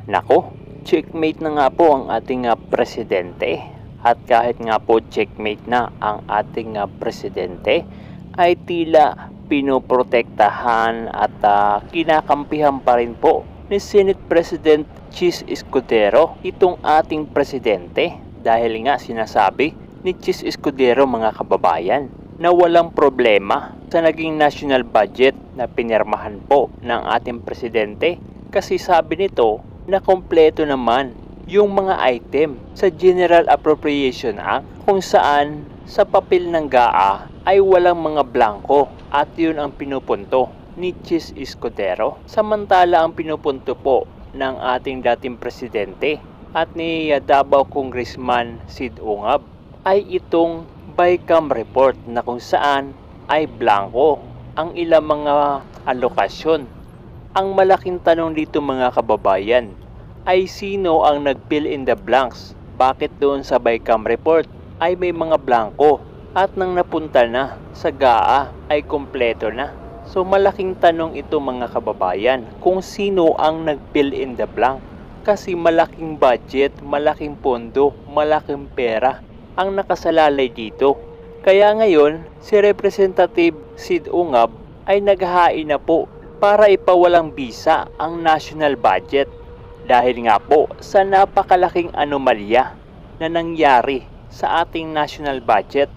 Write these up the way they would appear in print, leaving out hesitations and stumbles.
Nako, checkmate na nga po ang ating presidente. At kahit nga po checkmate na ang ating presidente, ay tila pinoprotektahan at kinakampihan pa rin po ni Senate President Chis Escudero itong ating presidente. Dahil nga sinasabi ni Chis Escudero, mga kababayan, na walang problema sa naging national budget na pinirmahan po ng ating presidente, kasi sabi nito na kompleto naman yung mga item sa General Appropriation Act, kung saan sa papel ng GAA ay walang mga blanco, at yun ang pinupunto ni Chis Escudero. Samantala ang pinupunto po ng ating dating presidente at ni Davao Congressman Sid Ungab ay itong BICAM report, na kung saan ay blanco ang ilang mga alokasyon. Ang malaking tanong dito, mga kababayan, ay sino ang nag-fill in the blanks? Bakit doon sa BICAM report ay may mga blanco at nang napunta na sa GAA ay kompleto na? So malaking tanong ito, mga kababayan, kung sino ang nag-fill in the blank. Kasi malaking budget, malaking pondo, malaking pera ang nakasalalay dito. Kaya ngayon, si Representative Sid Ungab ay naghahain na po para ipawalang bisa ang national budget. Dahil nga po sa napakalaking anomalya na nangyari sa ating national budget.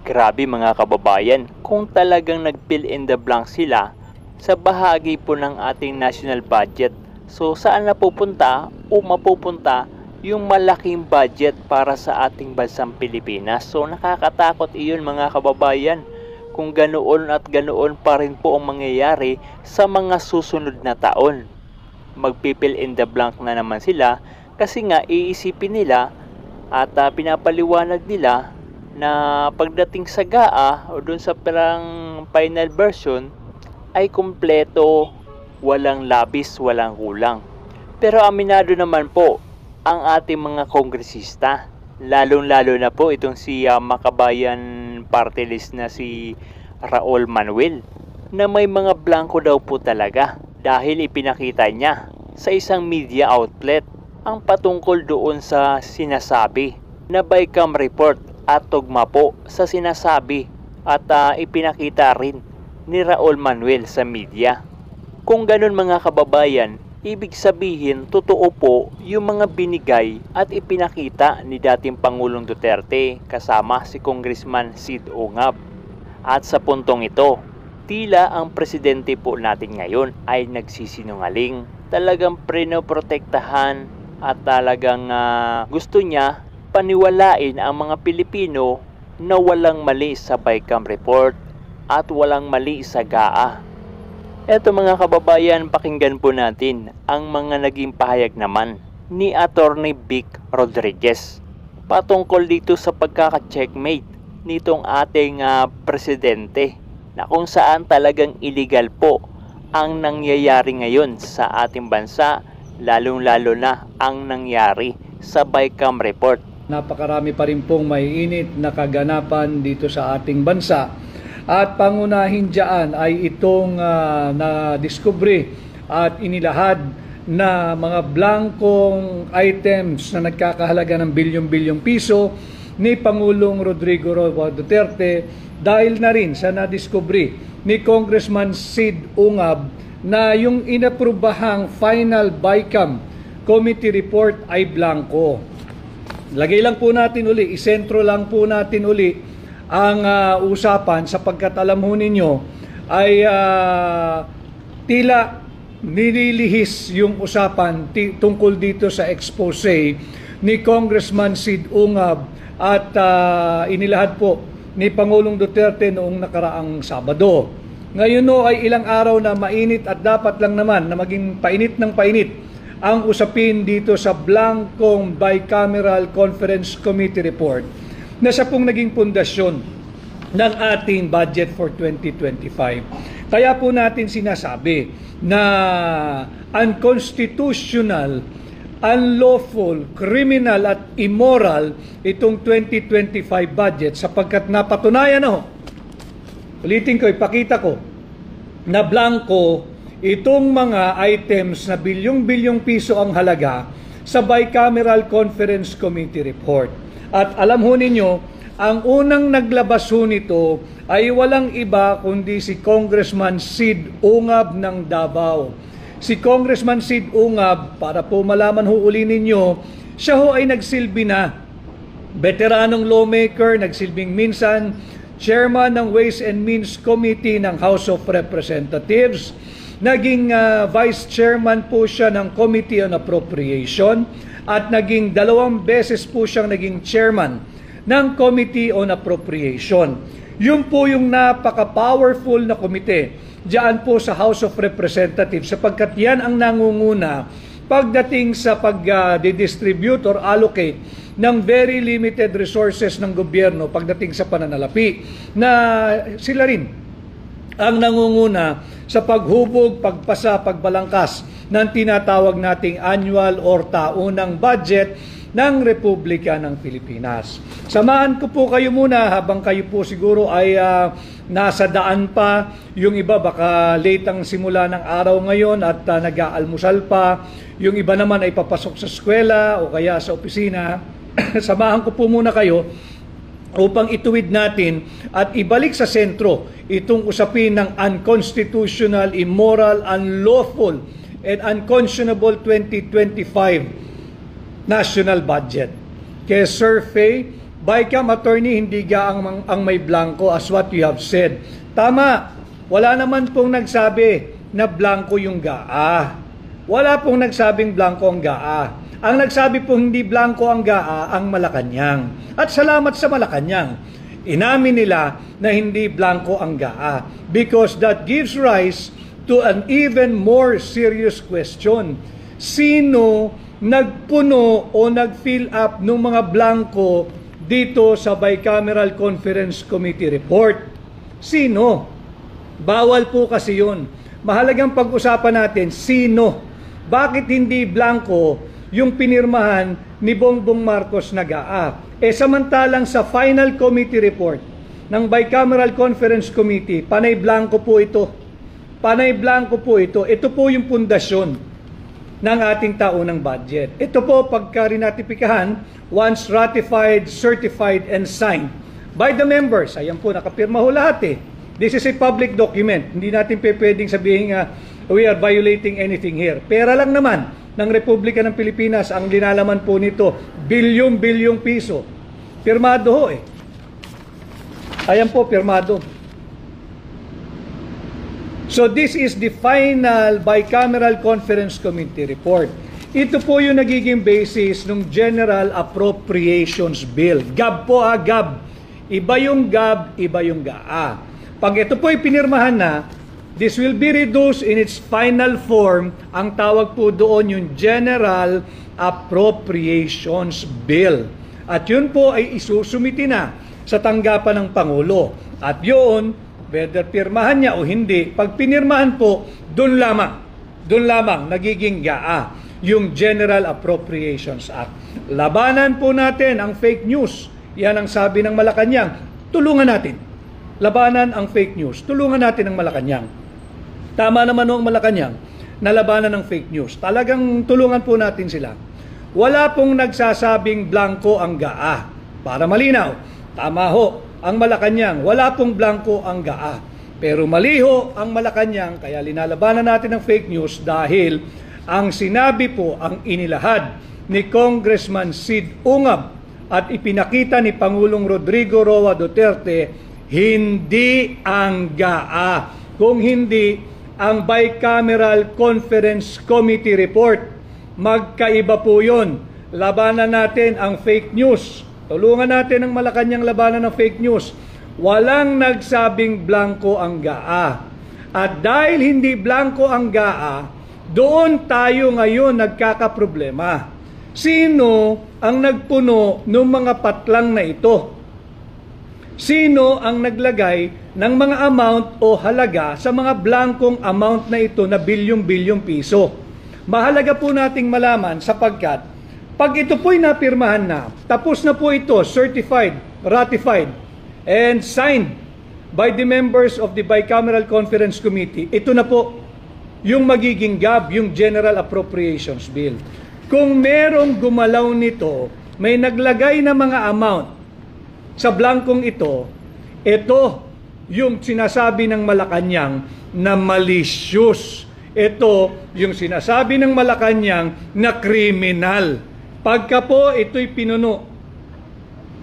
Grabe, mga kababayan, kung talagang nag-fill in the blank sila sa bahagi po ng ating national budget. So saan napupunta o mapupunta yung malaking budget para sa ating bansang Pilipinas? So nakakatakot iyon, mga kababayan, kung ganoon at ganoon pa rin po ang mangyayari sa mga susunod na taon. Magpipil in the blank na naman sila, kasi nga iisipin nila at pinapaliwanag nila na pagdating sa GAA o dun sa parang final version ay kumpleto, walang labis, walang kulang. Pero aminado naman po ang ating mga kongresista, lalong-lalo na po itong si Makabayan Party List na si Raul Manuel, na may mga blanco daw po talaga dahil ipinakita niya sa isang media outlet ang patungkol doon sa sinasabi na BICAM report at tugma po sa sinasabi at ipinakita rin ni Raul Manuel sa media. Kung ganun, mga kababayan, ibig sabihin totoo po yung mga binigay at ipinakita ni dating Pangulong Duterte kasama si Congressman Sid Ungab. At sa puntong ito, tila ang presidente po natin ngayon ay nagsisinungaling. Talagang prinoprotektahan at talagang gusto niya paniwalain ang mga Pilipino na walang mali sa BICAM report at walang mali sa GAA. Eto, mga kababayan, pakinggan po natin ang mga naging pahayag naman ni Attorney Vic Rodriguez patungkol dito sa pagkaka-checkmate nitong ating presidente, na kung saan talagang illegal po ang nangyayari ngayon sa ating bansa, lalong-lalo na ang nangyari sa BICAM report. Napakarami pa rin pong maiinit na kaganapan dito sa ating bansa. At pangunahin dyan ay itong na-discovery at inilahad na mga blankong items na nagkakahalaga ng bilyong-bilyong piso ni Pangulong Rodrigo Roa Duterte, dahil na rin sa na-discovery ni Congressman Sid Ungab na yung inaprubahang final BICAM committee report ay blanco. Lagay lang po natin uli, isentro lang po natin uli ang usapan, sapagkat alam ho ninyo ay tila nililihis yung usapan tungkol dito sa expose ni Congressman Sid Ungab at inilahad po ni Pangulong Duterte noong nakaraang Sabado. Ngayon no ay ilang araw na mainit at dapat lang naman na maging painit ng painit ang usapin dito sa blankong Bicameral Conference Committee report na siya pong naging pundasyon ng ating budget for 2025. Kaya po natin sinasabi na unconstitutional, unlawful, criminal at immoral itong 2025 budget, sapagkat napatunayan na ho, ulitin ko, ipakita ko, na blanco itong mga items na bilyong-bilyong piso ang halaga sa Bicameral Conference Committee report. At alam ho ninyo, ang unang naglabas ho nito ay walang iba kundi si Congressman Sid Ungab ng Davao. Si Congressman Sid Ungab, para po malaman ho uli ninyo, siya ho ay nagsilbi na veteranong lawmaker, nagsilbing minsan chairman ng Ways and Means Committee ng House of Representatives, naging vice chairman po siya ng Committee on Appropriation, at naging 2 beses po siyang naging chairman ng Committee on Appropriation. Yun po yung napaka-powerful na komite diyan po sa House of Representatives, sapagkat yan ang nangunguna pagdating sa pag-distribute or allocate ng very limited resources ng gobyerno pagdating sa pananalapi, na sila rin ang nangunguna sa paghubog, pagpasa, pagbalangkas ng tinatawag nating annual or taunang budget ng Republika ng Pilipinas. Samahan ko po kayo muna habang kayo po siguro ay nasa daan pa. Yung iba baka late ang simula ng araw ngayon at nag-aalmusal pa. Yung iba naman ay papasok sa eskwela o kaya sa opisina. Samahan ko po muna kayo upang ituwid natin at ibalik sa sentro itong usapin ng unconstitutional, immoral, unlawful, and unconscionable 2025 national budget. Kaya Sir Faye, Bicam attorney, hindi ga ang may blanco as what you have said. Tama, wala naman pong nagsabi na blanco yung GAA. Wala pong nagsabing blanco ang GAA. Ang nagsabi pong hindi blanco ang GAA, ang Malacanang. At salamat sa Malacanang. Inamin nila na hindi blanco ang GAA because that gives rise to an even more serious question. Sino nagpuno o nag-fill up ng mga blanco dito sa Bicameral Conference Committee report? Sino? Bawal po kasi yun. Mahalagang pag-usapan natin, sino? Bakit hindi blanco yung pinirmahan ni Bongbong Marcos na GAA? Samantalang sa final committee report ng Bicameral Conference Committee, panay blanco po ito. Panay blanco po ito. Ito po yung pundasyon ng ating taunang budget. Ito po pagka-rinatipikahan, once ratified, certified, and signed by the members. Ayan po, nakapirma ho lahat eh. This is a public document. Hindi natin pwedeng sabihin we are violating anything here. Pera lang naman ng Republika ng Pilipinas ang linalaman po nito. Bilyong-bilyong piso. Pirmado ho eh. Ayan po, pirmado. So this is the final Bicameral Conference Committee report. Ito po yung nagiging basis ng General Appropriations Bill. GAB po GAB. Iba yung GAB, iba yung GAA. Pag ito po ay pinirmahan na, this will be reduced in its final form. Ang tawag po doon yung General Appropriations Bill. At yun po ay isusumiti na sa tanggapan ng Pangulo. At yun, whether pirmahan niya o hindi, pag pinirmahan po, doon lamang nagiging GAA, yung General Appropriations Act. Labanan po natin ang fake news. Yan ang sabi ng Malacanang. Tulungan natin. Labanan ang fake news. Tulungan natin ang Malacanang. Tama naman ang Malacanang na labanan ng fake news. Talagang tulungan po natin sila. Wala pong nagsasabing blanco ang GAA. Para malinaw, tama ho ang Malacanang, wala pong blanco ang GAA. Pero maliho ang Malacanang, kaya linalabanan natin ang fake news dahil ang sinabi po, ang inilahad ni Congressman Sid Ungab at ipinakita ni Pangulong Rodrigo Roa Duterte, hindi ang GAA. Kung hindi, ang Bicameral Conference Committee report. Magkaiba po yun. Labanan natin ang fake news. Tulungan natin ang Malacanang labanan ng fake news. Walang nagsabing blanco ang GAA. At dahil hindi blanco ang GAA, doon tayo ngayon nagkakaproblema. Sino ang nagpuno ng mga patlang na ito? Sino ang naglagay ng mga amount o halaga sa mga blankong amount na ito na bilyong-bilyong piso? Mahalaga po nating malaman sapagkat pag ito po'y napirmahan na, tapos na po ito, certified, ratified, and signed by the members of the Bicameral Conference Committee, ito na po, yung magiging GAB, yung General Appropriations Bill. Kung merong gumalaw nito, may naglagay na mga amount sa blankong ito yung sinasabi ng Malacanang na malicious. Ito yung sinasabi ng Malacanang na criminal. Pagka po ito'y pinuno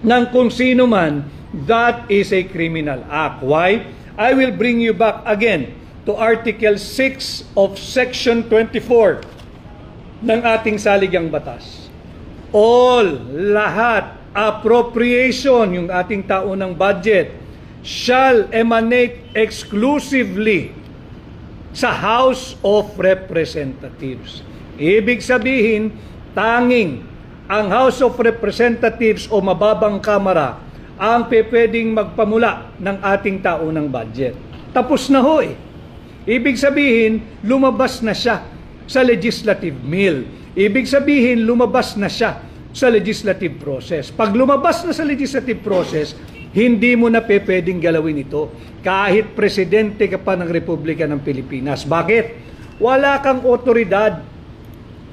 ng kung sino man, that is a criminal act. Why? I will bring you back again to Article 6 of Section 24 ng ating saligang batas. Lahat, appropriation, yung ating taunang budget, shall emanate exclusively sa House of Representatives. Ibig sabihin, tanging ang House of Representatives o mababang kamara ang pwedeng magpamula ng ating taunang budget. Tapos na ho eh. Ibig sabihin, lumabas na siya sa legislative mill. Ibig sabihin, lumabas na siya sa legislative process. Pag lumabas na sa legislative process, hindi mo na pwedeng galawin ito. Kahit presidente ka pa ng Republika ng Pilipinas. Bakit? Wala kang otoridad.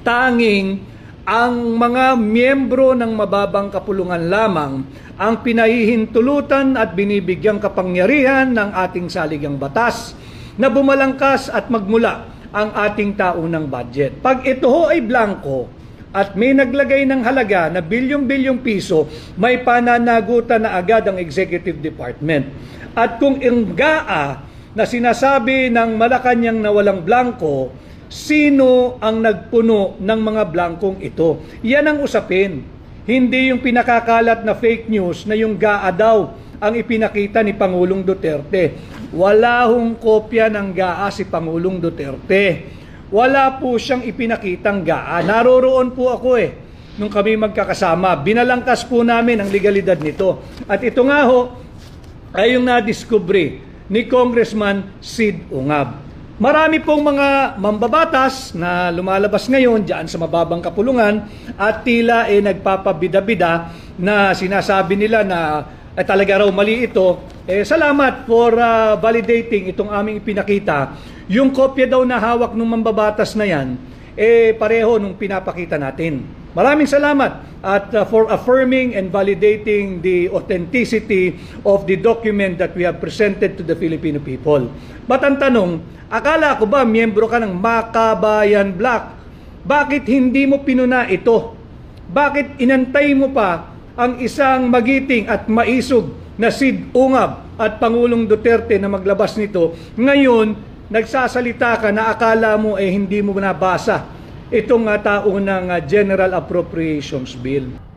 Tanging ang mga miyembro ng mababang kapulungan lamang ang pinahihintulutan at binibigyang kapangyarihan ng ating saligang batas na bumalangkas at magmula ang ating taunang budget. Pag ito ho ay blanco at may naglagay ng halaga na bilyong-bilyong piso, may pananagutan na agad ang Executive Department. At kung ang GAA na sinasabi ng Malacanang na walang blanco, sino ang nagpuno ng mga blankong ito? Yan ang usapin. Hindi yung pinakakalat na fake news na yung GAA daw ang ipinakita ni Pangulong Duterte. Wala hong kopya ng GAA si Pangulong Duterte. Wala po siyang ipinakitang GAA. Naroroon po ako nung kami magkakasama. Binalangkas po namin ang legalidad nito. At ito nga ho, ay yung nadiskubre ni Congressman Sid Ungab. Marami pong mga mambabatas na lumalabas ngayon dyan sa mababang kapulungan at tila nagpapabida-bida na sinasabi nila na talaga raw mali ito. Salamat for validating itong aming ipinakita. Yung kopya daw na hawak ng mambabatas na yan, pareho nung pinapakita natin. Maraming salamat at for affirming and validating the authenticity of the document that we have presented to the Filipino people. But ang tanong, akala ko ba miyembro ka ng Makabayan Black? Bakit hindi mo pinuna ito? Bakit inantay mo pa ang isang magiting at maisog na Sid Ungab at Pangulong Duterte na maglabas nito? Ngayon, nagsasalita ka na akala mo hindi mo nabasa itong taunang General Appropriations Bill.